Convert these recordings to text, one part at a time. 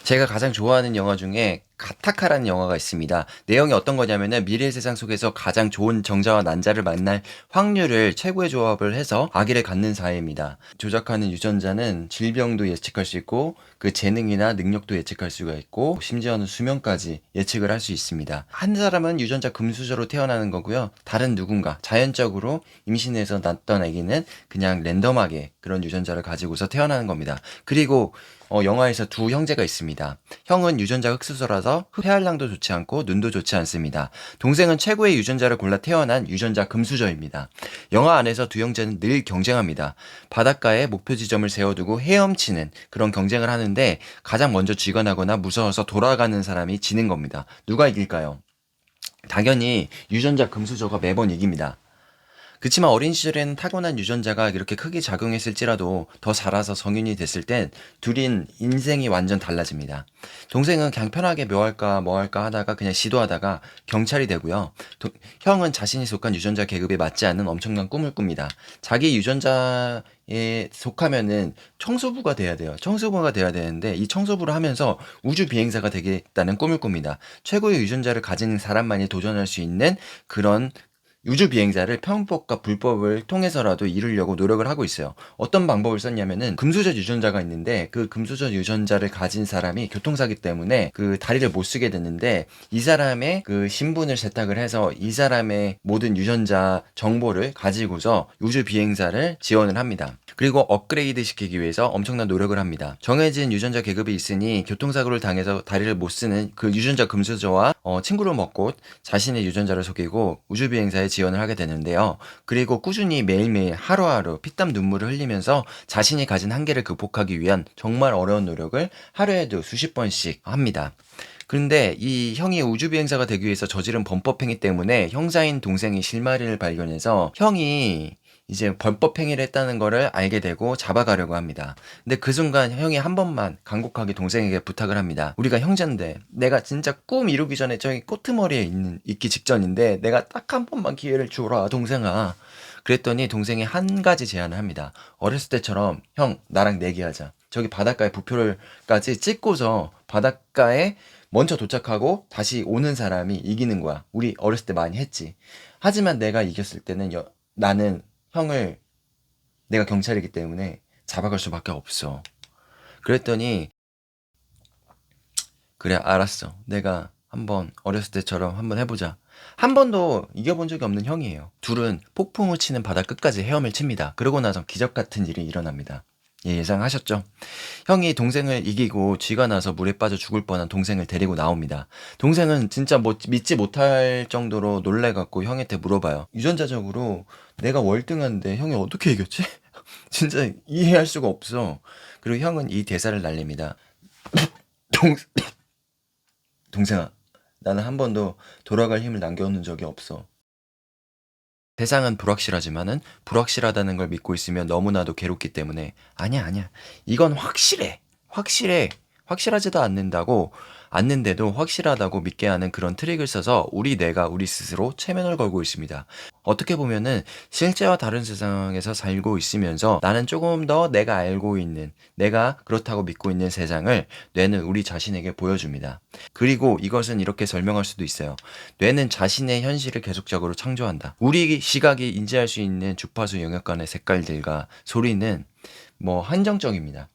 제가 가장 좋아하는 영화 중에 가타카라는 영화가 있습니다. 내용이 어떤 거냐면은 미래 세상 속에서 가장 좋은 정자와 난자를 만날 확률을 최고의 조합을 해서 아기를 갖는 사회입니다. 조작하는 유전자는 질병도 예측할 수 있고 그 재능이나 능력도 예측할 수가 있고 심지어는 수명까지 예측을 할 수 있습니다. 한 사람은 유전자 금수저로 태어나는 거고요. 다른 누군가 자연적으로 임신해서 낳던 아기는 그냥 랜덤하게 그런 유전자를 가지고서 태어나는 겁니다. 그리고 영화에서 두 형제가 있습니다. 형은 유전자 흑수저라서 폐활량도 좋지 않고 눈도 좋지 않습니다. 동생은 최고의 유전자를 골라 태어난 유전자 금수저입니다. 영화 안에서 두 형제는 늘 경쟁합니다. 바닷가에 목표 지점을 세워두고 헤엄치는 그런 경쟁을 하는데 가장 먼저 쥐관하거나 무서워서 돌아가는 사람이 지는 겁니다. 누가 이길까요? 당연히 유전자 금수저가 매번 이깁니다. 그치만 어린 시절에는 타고난 유전자가 이렇게 크게 작용했을지라도 더 자라서 성인이 됐을 땐 둘인 인생이 완전 달라집니다. 동생은 그냥 편하게 뭐 할까 뭐 할까 하다가 그냥 시도하다가 경찰이 되고요. 형은 자신이 속한 유전자 계급에 맞지 않는 엄청난 꿈을 꿉니다. 자기 유전자에 속하면은 청소부가 돼야 돼요. 청소부가 돼야 되는데 이 청소부를 하면서 우주 비행사가 되겠다는 꿈을 꿉니다. 최고의 유전자를 가진 사람만이 도전할 수 있는 그런 우주 비행사를 편법과 불법을 통해서라도 이루려고 노력을 하고 있어요. 어떤 방법을 썼냐면은 금수저 유전자가 있는데 그 금수저 유전자를 가진 사람이 교통사기 때문에 그 다리를 못 쓰게 됐는데 이 사람의 그 신분을 세탁을 해서 이 사람의 모든 유전자 정보를 가지고서 우주 비행사를 지원을 합니다. 그리고 업그레이드 시키기 위해서 엄청난 노력을 합니다. 정해진 유전자 계급이 있으니 교통사고를 당해서 다리를 못 쓰는 그 유전자 금수저와 친구를 먹고 자신의 유전자를 속이고 우주 비행사에 지원을 하게 되는데요. 그리고 꾸준히 매일매일 하루하루 피땀 눈물을 흘리면서 자신이 가진 한계를 극복하기 위한 정말 어려운 노력을 하루에도 수십 번씩 합니다. 그런데 이 형이 우주 비행사가 되기 위해서 저지른 범법행위 때문에 형사인 동생이 실마리를 발견해서 형이 이제 범법 행위를 했다는 거를 알게 되고 잡아가려고 합니다. 근데 그 순간 형이 한 번만 간곡하게 동생에게 부탁을 합니다. 우리가 형제인데 내가 진짜 꿈 이루기 전에 저기 꼬트머리에 있기 직전인데 내가 딱 한 번만 기회를 주라 동생아. 그랬더니 동생이 한 가지 제안을 합니다. 어렸을 때처럼 형 나랑 내기하자. 저기 바닷가에 부표를까지 찍고서 바닷가에 먼저 도착하고 다시 오는 사람이 이기는 거야. 우리 어렸을 때 많이 했지. 하지만 내가 이겼을 때는 나는 형을 내가 경찰이기 때문에 잡아갈 수밖에 없어. 그랬더니 그래 알았어. 내가 한번 어렸을 때처럼 한번 해보자. 한 번도 이겨본 적이 없는 형이에요. 둘은 폭풍을 치는 바다 끝까지 헤엄을 칩니다. 그러고 나서 기적 같은 일이 일어납니다. 예, 예상하셨죠? 형이 동생을 이기고 쥐가 나서 물에 빠져 죽을 뻔한 동생을 데리고 나옵니다. 동생은 진짜 뭐 믿지 못할 정도로 놀래갖고 형한테 물어봐요. 유전자적으로 내가 월등한데 형이 어떻게 이겼지? 진짜 이해할 수가 없어. 그리고 형은 이 대사를 날립니다. 동, 동생아, 나는 한 번도 돌아갈 힘을 남겨놓은 적이 없어. 세상은 불확실하지만은 불확실하다는 걸 믿고 있으면 너무나도 괴롭기 때문에 아니야, 아니야. 이건 확실해. 확실해. 확실하지도 않는데도 확실하다고 믿게 하는 그런 트릭을 써서 우리 뇌가 우리 스스로 최면을 걸고 있습니다. 어떻게 보면은 실제와 다른 세상에서 살고 있으면서 나는 조금 더 내가 알고 있는, 내가 그렇다고 믿고 있는 세상을 뇌는 우리 자신에게 보여줍니다. 그리고 이것은 이렇게 설명할 수도 있어요. 뇌는 자신의 현실을 계속적으로 창조한다. 우리 시각이 인지할 수 있는 주파수 영역간의 색깔들과 소리는 뭐 한정적입니다.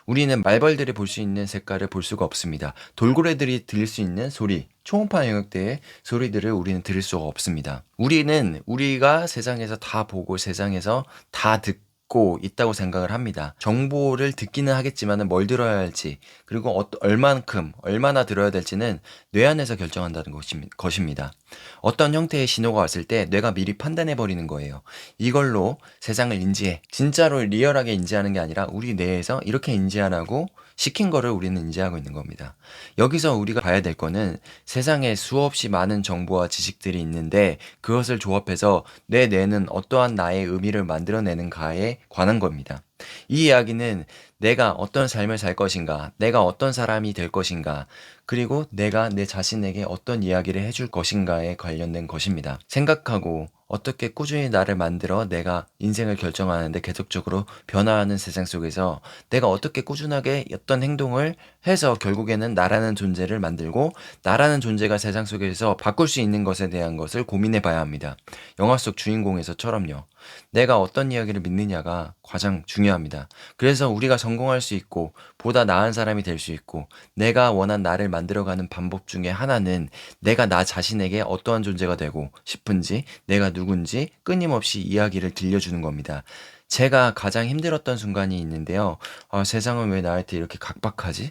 우리는 말벌들이 볼 수 있는 색깔을 볼 수가 없습니다. 돌고래들이 들을 수 있는 소리, 초음파 영역대의 소리들을 우리는 들을 수가 없습니다. 우리는 우리가 세상에서 다 보고 세상에서 다 듣고 있다고 생각을 합니다. 정보를 듣기는 하겠지만 뭘 들어야 할지 그리고 얼만큼 얼마나 들어야 될지는 뇌 안에서 결정한다는 것입니다. 어떤 형태의 신호가 왔을 때 뇌가 미리 판단해 버리는 거예요. 이걸로 세상을 인지해. 진짜로 리얼하게 인지하는 게 아니라 우리 뇌에서 이렇게 인지하라고 시킨 거를 우리는 인지하고 있는 겁니다. 여기서 우리가 봐야 될 거는 세상에 수없이 많은 정보와 지식들이 있는데 그것을 조합해서 내 뇌는 어떠한 나의 의미를 만들어내는가에 관한 겁니다. 이 이야기는 내가 어떤 삶을 살 것인가, 내가 어떤 사람이 될 것인가, 그리고 내가 내 자신에게 어떤 이야기를 해줄 것인가에 관련된 것입니다. 생각하고 어떻게 꾸준히 나를 만들어 내가 인생을 결정하는데 계속적으로 변화하는 세상 속에서 내가 어떻게 꾸준하게 어떤 행동을 해서 결국에는 나라는 존재를 만들고 나라는 존재가 세상 속에서 바꿀 수 있는 것에 대한 것을 고민해 봐야 합니다. 영화 속 주인공에서처럼요. 내가 어떤 이야기를 믿느냐가 가장 중요합니다. 그래서 우리가 성공할 수 있고 보다 나은 사람이 될 수 있고 내가 원한 나를 만들어가는 방법 중에 하나는 내가 나 자신에게 어떠한 존재가 되고 싶은지 내가 누군지 끊임없이 이야기를 들려주는 겁니다. 제가 가장 힘들었던 순간이 있는데요. 세상은 왜 나한테 이렇게 각박하지?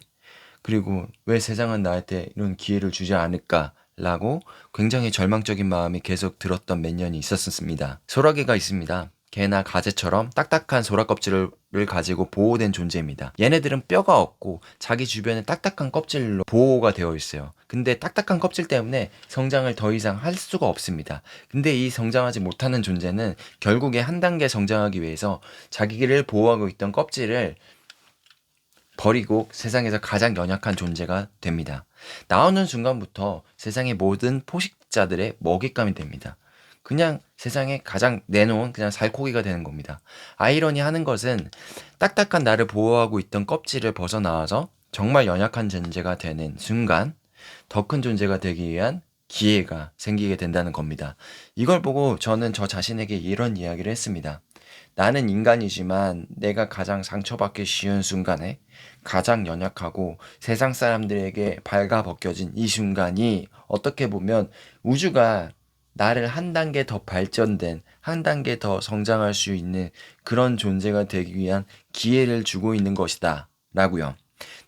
그리고 왜 세상은 나한테 이런 기회를 주지 않을까? 라고 굉장히 절망적인 마음이 계속 들었던 몇 년이 있었습니다. 소라게가 있습니다. 개나 가재처럼 딱딱한 소라 껍질을 가지고 보호된 존재입니다. 얘네들은 뼈가 없고 자기 주변에 딱딱한 껍질로 보호가 되어 있어요. 근데 딱딱한 껍질 때문에 성장을 더 이상 할 수가 없습니다. 근데 이 성장하지 못하는 존재는 결국에 한 단계 성장하기 위해서 자기를 보호하고 있던 껍질을 버리고 세상에서 가장 연약한 존재가 됩니다. 나오는 순간부터 세상의 모든 포식자들의 먹잇감이 됩니다. 그냥 세상에 가장 내놓은 그냥 살코기가 되는 겁니다. 아이러니하는 것은 딱딱한 나를 보호하고 있던 껍질을 벗어나와서 정말 연약한 존재가 되는 순간 더 큰 존재가 되기 위한 기회가 생기게 된다는 겁니다. 이걸 보고 저는 저 자신에게 이런 이야기를 했습니다. 나는 인간이지만 내가 가장 상처받기 쉬운 순간에 가장 연약하고 세상 사람들에게 발가벗겨진 이 순간이 어떻게 보면 우주가 나를 한 단계 더 발전된, 한 단계 더 성장할 수 있는 그런 존재가 되기 위한 기회를 주고 있는 것이다. 라고요.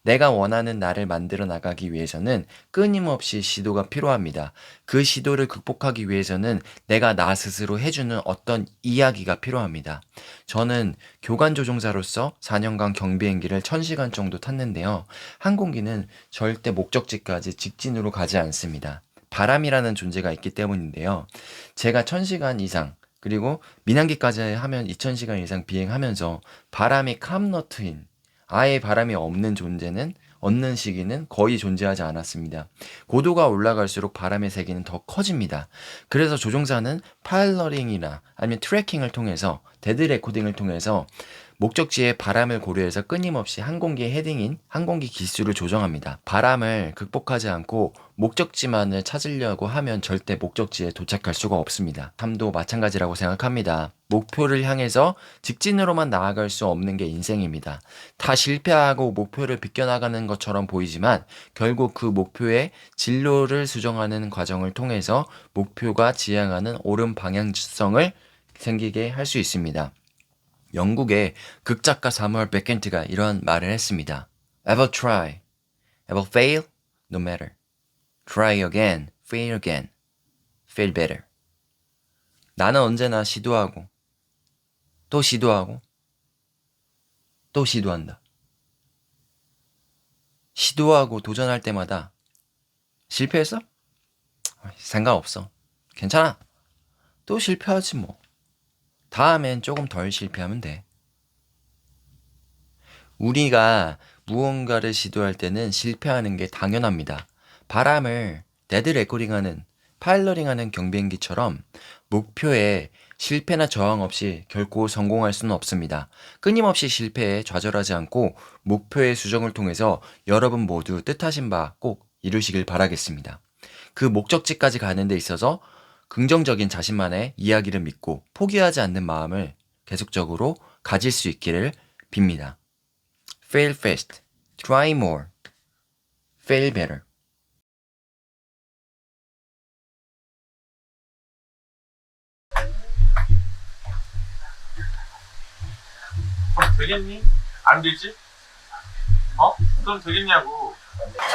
내가 원하는 나를 만들어 나가기 위해서는 끊임없이 시도가 필요합니다. 그 시도를 극복하기 위해서는 내가 나 스스로 해주는 어떤 이야기가 필요합니다. 저는 교관조종사로서 4년간 경비행기를 1000시간 정도 탔는데요. 항공기는 절대 목적지까지 직진으로 가지 않습니다. 바람이라는 존재가 있기 때문인데요. 제가 1000시간 이상 그리고 민항기까지 하면 2000시간 이상 비행하면서 바람이 캄너트인 아예 바람이 없는 존재는 얻는 시기는 거의 존재하지 않았습니다. 고도가 올라갈수록 바람의 세기는 더 커집니다. 그래서 조종사는 파일러링이나 아니면 트래킹을 통해서 데드 레코딩을 통해서 목적지의 바람을 고려해서 끊임없이 항공기의 헤딩인 항공기 기수를 조정합니다. 바람을 극복하지 않고 목적지만을 찾으려고 하면 절대 목적지에 도착할 수가 없습니다. 삶도 마찬가지라고 생각합니다. 목표를 향해서 직진으로만 나아갈 수 없는 게 인생입니다. 다 실패하고 목표를 비껴나가는 것처럼 보이지만 결국 그 목표의 진로를 수정하는 과정을 통해서 목표가 지향하는 옳은 방향성을 생기게 할 수 있습니다. 영국의 극작가 사무엘 베켄트가 이런 말을 했습니다. Ever try, ever fail, no matter. Try again, fail again, fail better. 나는 언제나 시도하고 또 시도하고 또 시도한다. 시도하고 도전할 때마다 실패했어? 상관없어. 괜찮아. 또 실패하지 뭐. 다음엔 조금 덜 실패하면 돼. 우리가 무언가를 시도할 때는 실패하는 게 당연합니다. 바람을 데드 레코딩하는 파일러링하는 경비행기처럼 목표에 실패나 저항 없이 결코 성공할 수는 없습니다. 끊임없이 실패에 좌절하지 않고 목표의 수정을 통해서 여러분 모두 뜻하신 바 꼭 이루시길 바라겠습니다. 그 목적지까지 가는 데 있어서 긍정적인 자신만의 이야기를 믿고 포기하지 않는 마음을 계속적으로 가질 수 있기를 빕니다. Fail fast, try more, fail better. 되겠니? 안 되지? 그럼 되겠냐고.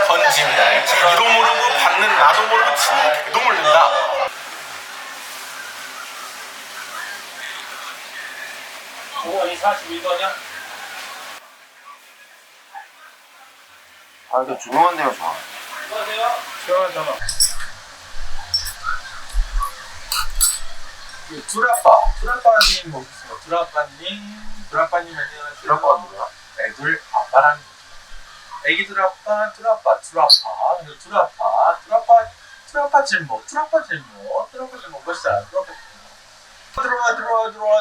던집니다. 이도 모르고 받는 나도 모르고 치는 개도 모른다. 이 41번이야? 이거 조용한 데가 좋아. 안녕하세요. 시원하잖아. 두라빠님 뭐 있어? 두라빠님 안녕하세요. 이런 거 누구야? 애들 아빠라는 거죠. 애기들 아빠, 뚜라빠, 뚜라빠, 멋있다.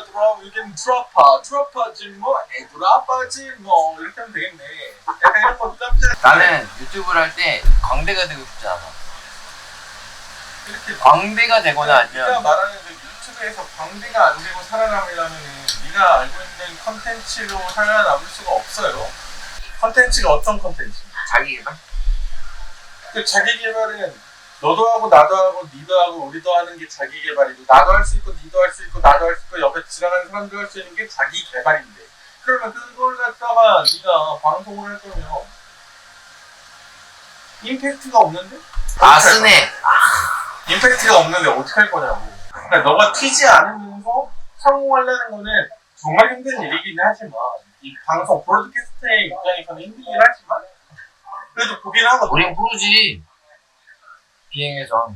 들어와, 여긴 뚜라빠, 진모, 애들 아빠, 진모. 이렇게 하면 되겠네. 약간 이런 거 부담스러워. 나는 유튜브를 할 때 광대가 되고 싶지 않아. 이렇게 광대가 되거나 네가 아니면 말하는 그 유튜브에서 광대가 안 되고 살아남으려면은 네가 알고 있는 컨텐츠로 살아남을 수가 없어요. 컨텐츠가 어떤 컨텐츠? 자기 개발? 그 자기 개발은 너도 하고 나도 하고 니도 하고 우리도 하는 게 자기 개발이고 나도 할 수 있고 니도 할 수 있고 나도 할 수 있고 옆에 지나가는 사람도 할 수 있는 게 자기 개발인데 그러면 그걸 갖다가 네가 방송을 할 거면 임팩트가 없는데? 쓰네. 임팩트가 없는데 어떻게 할 거냐고. 그러니까 너가 튀지 않으면서 성공하려는 거는 정말 힘든 일이긴 하지만 이 방송 브로드캐스트의 입장에서는 힘들긴 하지만 그래도 보긴 하거든. 우린 프로지. 비행해서.